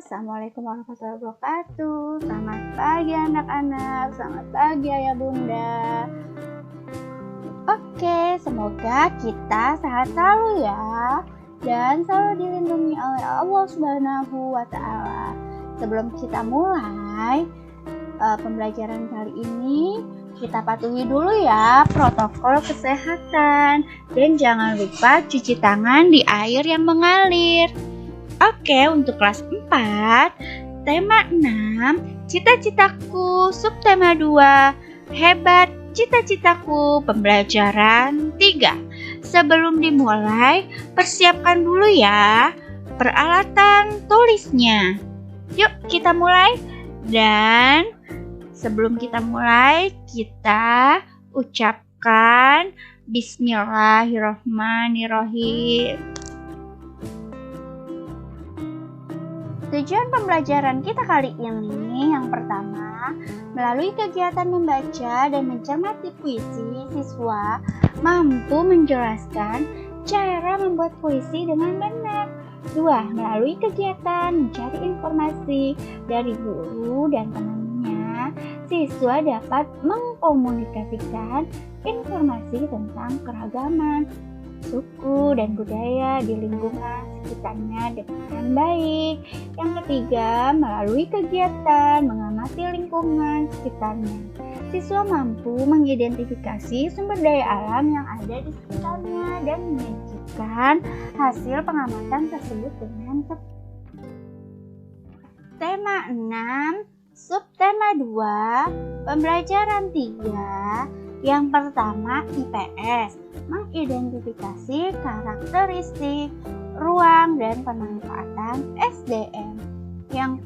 Assalamualaikum warahmatullahi wabarakatuh. Selamat pagi anak-anak, selamat pagi ayah bunda. Oke, semoga kita sehat selalu ya, dan selalu dilindungi oleh Allah Subhanahu wa Ta'ala. Sebelum kita mulai pembelajaran kali ini, kita patuhi dulu ya protokol kesehatan, dan jangan lupa cuci tangan di air yang mengalir. Oke, untuk kelas 4, tema 6, cita-citaku, subtema 2, hebat cita-citaku, pembelajaran 3. Sebelum dimulai, persiapkan dulu ya peralatan tulisnya. Yuk kita mulai. Dan sebelum kita mulai, kita ucapkan Bismillahirrahmanirrahim. Tujuan pembelajaran kita kali ini yang pertama, melalui kegiatan membaca dan mencermati puisi, siswa mampu menjelaskan cara membuat puisi dengan benar. 2. Melalui kegiatan mencari informasi dari guru dan temannya, siswa dapat mengkomunikasikan informasi tentang keragaman suku dan budaya di lingkungan sekitarnya dengan baik. Yang ketiga, melalui kegiatan mengamati lingkungan sekitarnya, siswa mampu mengidentifikasi sumber daya alam yang ada di sekitarnya dan menyajikan hasil pengamatan tersebut dengan tepat. Tema 6, subtema 2, pembelajaran 3. Yang pertama, IPS, mengidentifikasi karakteristik, ruang, dan pemanfaatan SDM. Yang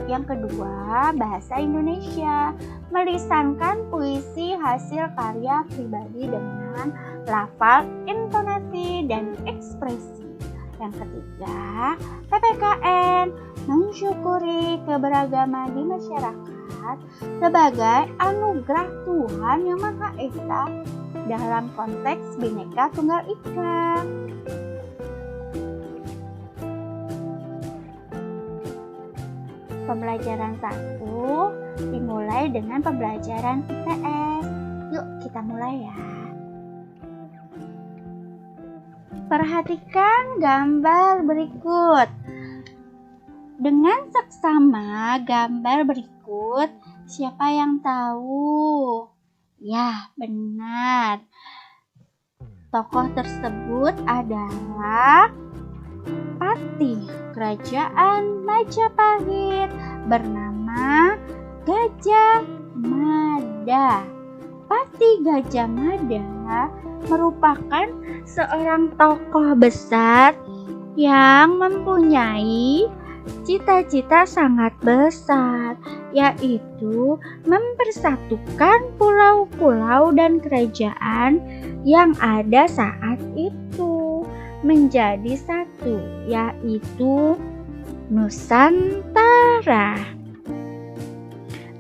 kedua, bahasa Indonesia, melisankan puisi hasil karya pribadi dengan lafal, intonasi, dan ekspresi. Yang ketiga, PPKN, mensyukuri keberagaman di masyarakat sebagai anugerah Tuhan Yang Maha Esa dalam konteks Bhinneka Tunggal Ika. Pembelajaran 1 dimulai dengan pembelajaran IPS. Yuk kita mulai ya. Perhatikan gambar berikut. Dengan seksama gambar berikut, siapa yang tahu? Ya, benar. Tokoh tersebut adalah Patih Kerajaan Majapahit bernama Gajah Mada. Patih Gajah Mada merupakan seorang tokoh besar yang mempunyai cita-cita sangat besar, yaitu mempersatukan pulau-pulau dan kerajaan yang ada saat itu menjadi satu, yaitu Nusantara.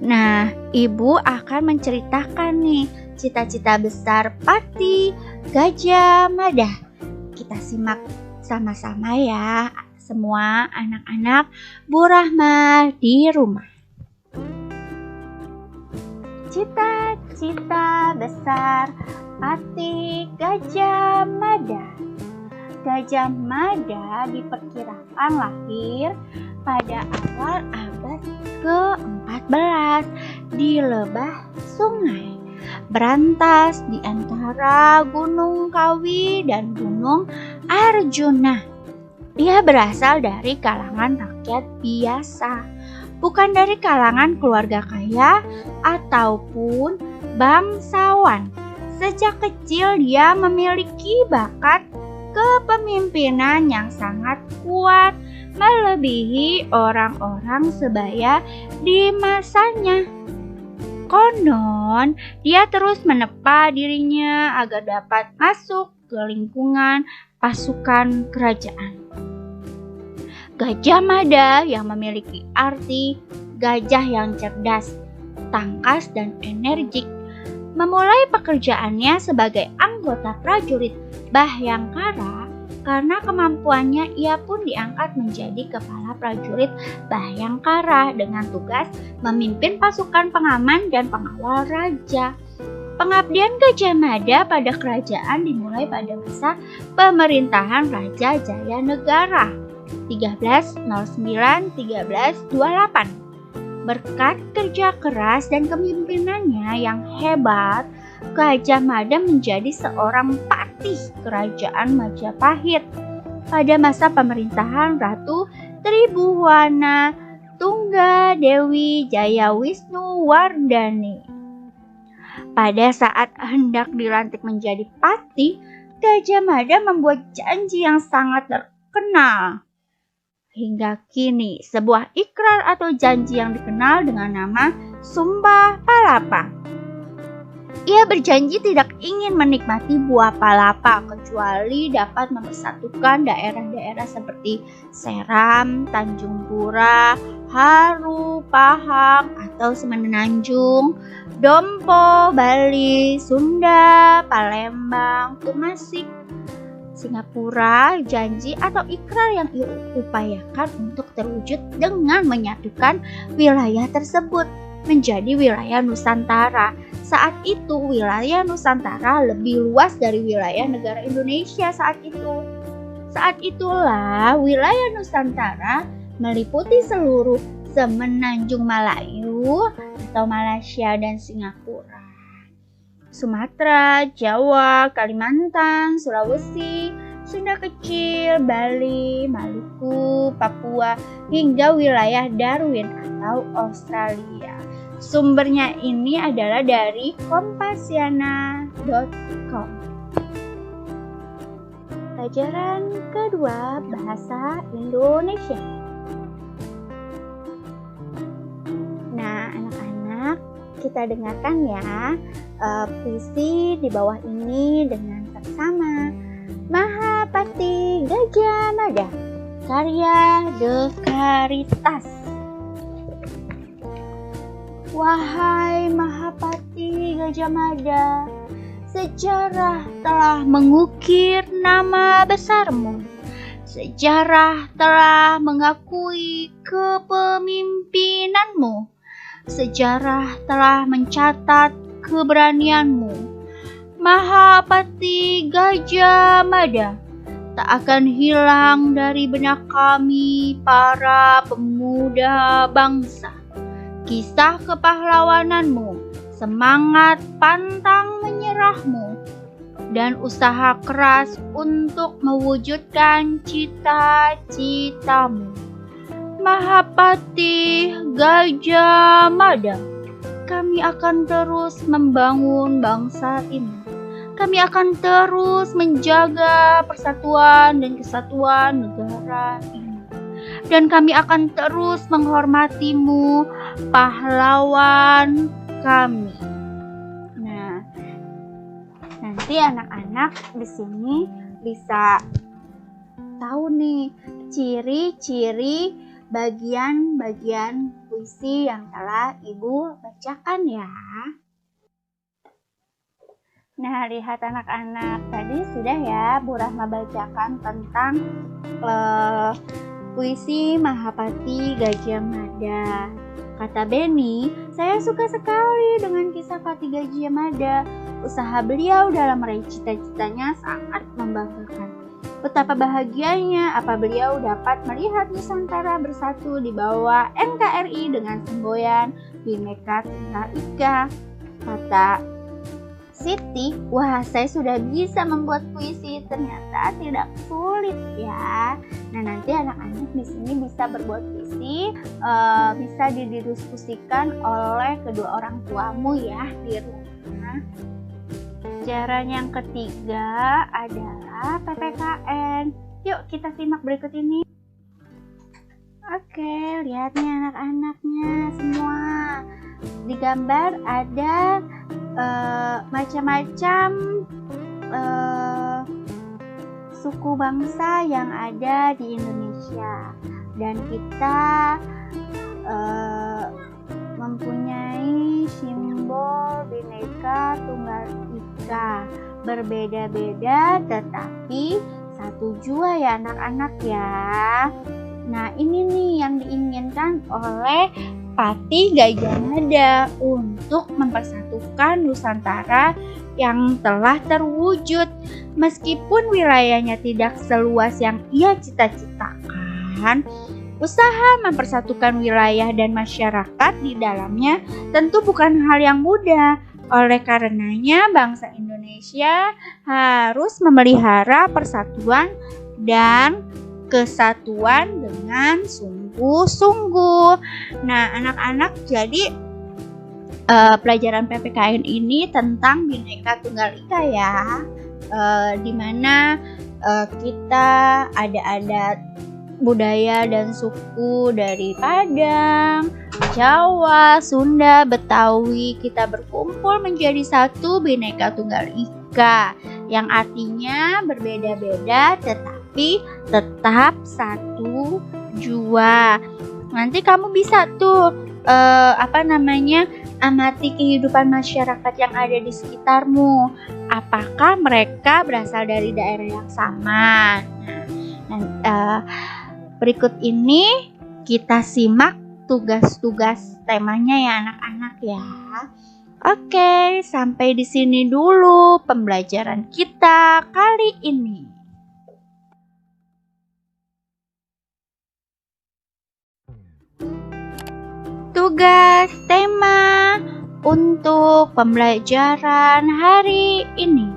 Nah, Ibu akan menceritakan nih cita-cita besar Patih Gajah Mada. Kita simak sama-sama ya, semua anak-anak Bu Rahma di rumah. Cita-cita besar Patih Gajah Mada. Gajah Mada diperkirakan lahir pada awal abad ke-14 di Lebah Sungai Berantas di antara Gunung Kawi dan Gunung Arjuna. Dia berasal dari kalangan rakyat biasa, bukan dari kalangan keluarga kaya ataupun bangsawan. Sejak kecil dia memiliki bakat kepemimpinan yang sangat kuat, melebihi orang-orang sebaya di masanya. Konon, dia terus menepa dirinya agar dapat masuk ke lingkungan pasukan kerajaan. Gajah Mada yang memiliki arti gajah yang cerdas, tangkas dan energik, memulai pekerjaannya sebagai anggota prajurit Bhahyangkara. Karena kemampuannya, ia pun diangkat menjadi kepala prajurit Bhahyangkara dengan tugas memimpin pasukan pengaman dan pengawal raja. Pengabdian Gajah Mada pada kerajaan dimulai pada masa pemerintahan Raja Jayanegara 1309-1328. Berkat kerja keras dan kepemimpinannya yang hebat, Gajah Mada menjadi seorang patih kerajaan Majapahit pada masa pemerintahan Ratu Tribhuwana Tungga Dewi Jayawisnuwardhani. Pada saat hendak dilantik menjadi patih, Gajah Mada membuat janji yang sangat terkenal. Hingga kini, sebuah ikrar atau janji yang dikenal dengan nama Sumpah Palapa. Ia berjanji tidak ingin menikmati buah palapa kecuali dapat mempersatukan daerah-daerah seperti Seram, Tanjung Pura, Haru, Pahang atau Semenanjung, Dompo, Bali, Sunda, Palembang, Tumasik, Singapura. Janji atau ikrar yang ia upayakan untuk terwujud dengan menyatukan wilayah tersebut menjadi wilayah Nusantara. Saat itu wilayah Nusantara lebih luas dari wilayah negara Indonesia saat itu. Saat itulah wilayah Nusantara meliputi seluruh Semenanjung Malayu atau Malaysia dan Singapura, Sumatera, Jawa, Kalimantan, Sulawesi, Sunda Kecil, Bali, Maluku, Papua, hingga wilayah Darwin atau Australia. Sumbernya ini adalah dari kompasiana.com. Pelajaran kedua, bahasa Indonesia. Nah, anak-anak, kita dengarkan ya puisi di bawah ini dengan seksama. Mahapati Gajah Mada, karya Dekaritas. Wahai Mahapati Gajah Mada, sejarah telah mengukir nama besarmu. Sejarah telah mengakui kepemimpinanmu. Sejarah telah mencatat keberanianmu. Mahapati Gajah Mada tak akan hilang dari benak kami para pemuda bangsa. Kisah kepahlawananmu, semangat pantang menyerahmu, dan usaha keras untuk mewujudkan cita-citamu. Mahapati Gajah Mada, kami akan terus membangun bangsa ini. Kami akan terus menjaga persatuan dan kesatuan negara ini. Dan kami akan terus menghormatimu, pahlawan kami. Nah, nanti anak-anak di sini bisa tahu nih ciri-ciri bagian-bagian puisi yang telah Ibu bacakan ya. Nah, lihat anak-anak, tadi sudah ya Bu Rahma bacakan tentang puisi Mahapati Gajah Mada. Kata Beni, saya suka sekali dengan kisah Pati Gajah Mada. Usaha beliau dalam meraih cita-citanya sangat membanggakan. Betapa bahagianya apa beliau dapat melihat Nusantara bersatu di bawah NKRI dengan semboyan Bhinneka Tunggal Ika. Kata Siti, wah saya sudah bisa membuat puisi, ternyata tidak sulit ya. Nah nanti anak-anak di sini bisa berbuat puisi, bisa didiskusikan oleh kedua orang tuamu ya di rumah. Cara yang ketiga adalah PPKN. Yuk kita simak berikut ini. Oke, lihat nih anak-anaknya semua. Di gambar ada macam-macam suku bangsa yang ada di Indonesia, dan kita mempunyai simbol Bhinneka Tunggal Ika, berbeda-beda tetapi satu jua ya anak-anak ya. Nah ini nih yang diinginkan oleh Pati Gajah Mada untuk mempersatukan Nusantara yang telah terwujud. Meskipun wilayahnya tidak seluas yang ia cita-citakan, usaha mempersatukan wilayah dan masyarakat di dalamnya tentu bukan hal yang mudah. Oleh karenanya bangsa Indonesia harus memelihara persatuan dan kesatuan dengan sungguh-sungguh. Nah anak-anak, jadi pelajaran PPKN ini tentang Bhinneka Tunggal Ika ya, dimana kita ada adat budaya dan suku dari Padang, Jawa, Sunda, Betawi, kita berkumpul menjadi satu Bhinneka Tunggal Ika, yang artinya berbeda-beda tetapi tetap satu jua. Nanti kamu bisa tuh amati kehidupan masyarakat yang ada di sekitarmu. Apakah mereka berasal dari daerah yang sama? Nah, berikut ini kita simak tugas-tugas temanya ya anak-anak ya. Oke, sampai di sini dulu pembelajaran kita kali ini. Tugas tema untuk pembelajaran hari ini.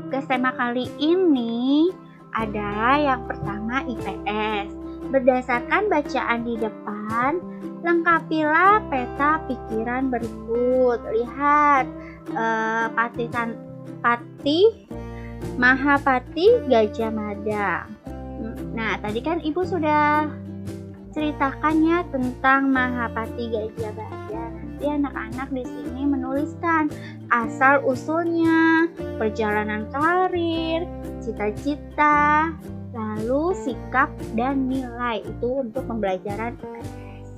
Tugas tema kali ini adalah yang pertama IPS. Berdasarkan bacaan di depan, lengkapilah peta pikiran berikut. Lihat Mahapati Gajah Mada. Nah, tadi kan Ibu sudah ceritakannya tentang Mahapati Gajah Mada. Nanti anak-anak di sini menuliskan asal usulnya, perjalanan karir, cita-cita, lalu sikap dan nilai. Itu untuk pembelajaran IPS.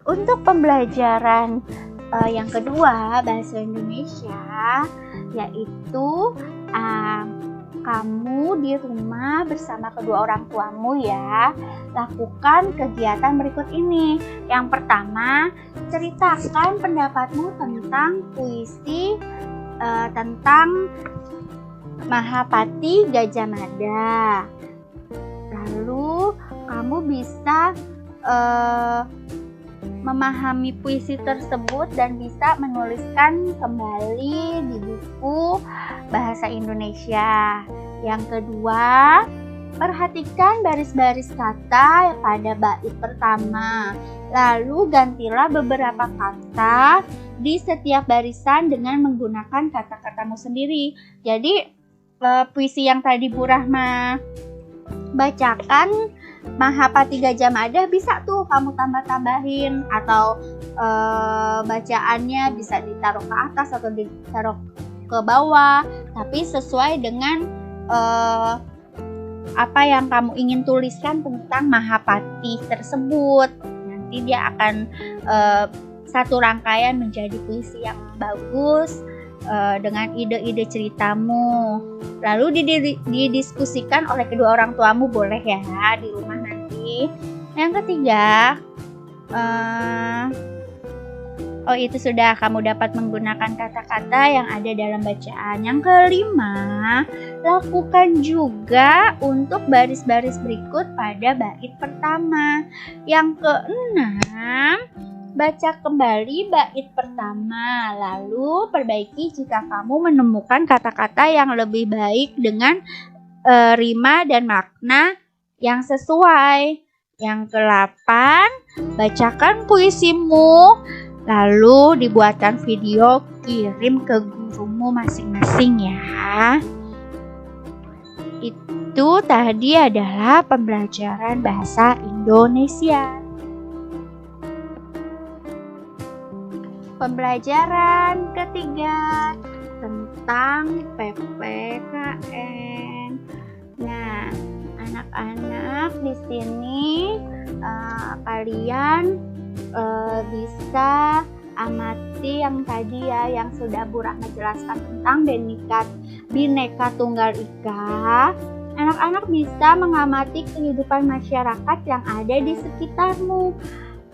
Untuk pembelajaran yang kedua bahasa Indonesia, yaitu kamu di rumah bersama kedua orang tuamu ya, lakukan kegiatan berikut ini. Yang pertama, ceritakan pendapatmu tentang puisi tentang Mahapati Gajah Mada. Lalu kamu bisa memahami puisi tersebut dan bisa menuliskan kembali di buku bahasa Indonesia. Yang kedua, perhatikan baris-baris kata pada bait pertama. Lalu gantilah beberapa kata di setiap barisan dengan menggunakan kata-katamu sendiri. Jadi puisi yang tadi Bu Rahma bacakan Mahapati Gajah Mada bisa tuh kamu tambah-tambahin, atau bacaannya bisa ditaruh ke atas atau ditaruh ke bawah, tapi sesuai dengan apa yang kamu ingin tuliskan tentang Mahapati tersebut. Nanti dia akan satu rangkaian menjadi puisi yang bagus dengan ide-ide ceritamu. Lalu didiskusikan oleh kedua orang tuamu, boleh ya di rumah nanti. Yang ketiga, Oh, itu sudah, kamu dapat menggunakan kata-kata yang ada dalam bacaan. Yang kelima, lakukan juga untuk baris-baris berikut pada bait pertama. Yang keenam, baca kembali bait pertama, lalu perbaiki jika kamu menemukan kata-kata yang lebih baik dengan rima dan makna yang sesuai. Yang ke-8, bacakan puisimu, lalu dibuatkan video, kirim ke gurumu masing-masing ya. Itu tadi adalah pembelajaran bahasa Indonesia. Pembelajaran ketiga tentang PPKN. Nah, anak-anak di sini kalian bisa amati yang tadi ya, yang sudah Bu Rahma jelaskan tentang Bhinneka Tunggal Ika. Anak-anak bisa mengamati kehidupan masyarakat yang ada di sekitarmu.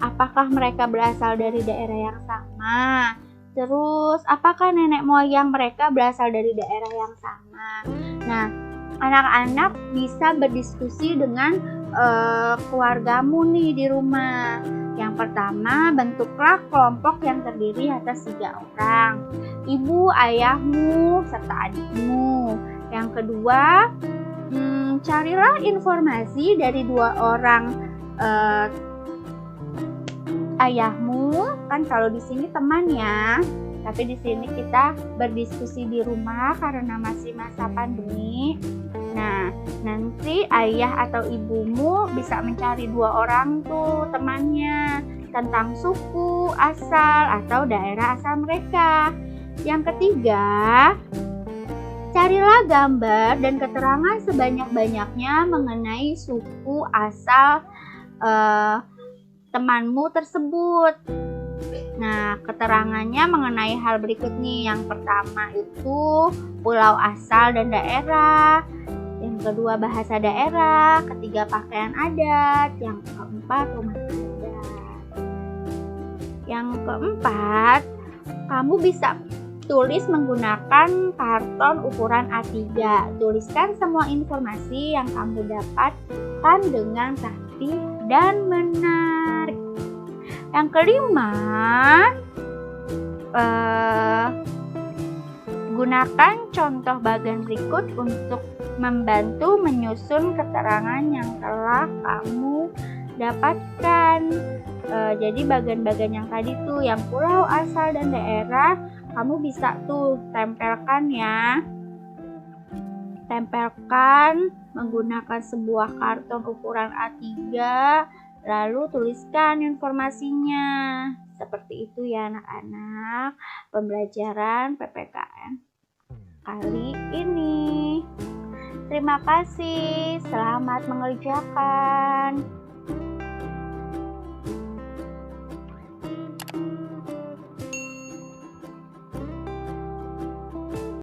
Apakah mereka berasal dari daerah yang sama? Terus, apakah nenek moyang mereka berasal dari daerah yang sama? Nah, anak-anak bisa berdiskusi dengan keluargamu nih di rumah. Yang pertama, bentuklah kelompok yang terdiri atas 3 orang. Ibu, ayahmu, serta adikmu. Yang kedua, carilah informasi dari 2 orang ayahmu, kan kalau di sini teman ya. Tapi di sini kita berdiskusi di rumah karena masih masa pandemi. Nah, nanti ayah atau ibumu bisa mencari 2 orang tuh temannya tentang suku, asal, atau daerah asal mereka. Yang ketiga, carilah gambar dan keterangan sebanyak-banyaknya mengenai suku asal temanmu tersebut. Nah, keterangannya mengenai hal berikut nih. Yang pertama itu pulau asal dan daerah. Yang kedua bahasa daerah. Ketiga pakaian adat. Yang keempat rumah adat. Yang keempat, kamu bisa tulis menggunakan karton ukuran A3. Tuliskan semua informasi yang kamu dapatkan dengan rapi dan menarik. Yang kelima, gunakan contoh bagian berikut untuk membantu menyusun keterangan yang telah kamu dapatkan. Jadi bagian-bagian yang tadi tuh, yang pulau, asal, dan daerah, kamu bisa tuh tempelkan ya. Tempelkan menggunakan sebuah karton ukuran A3. Lalu tuliskan informasinya. Seperti itu ya anak-anak, pembelajaran PPKN kali ini. Terima kasih, selamat mengerjakan.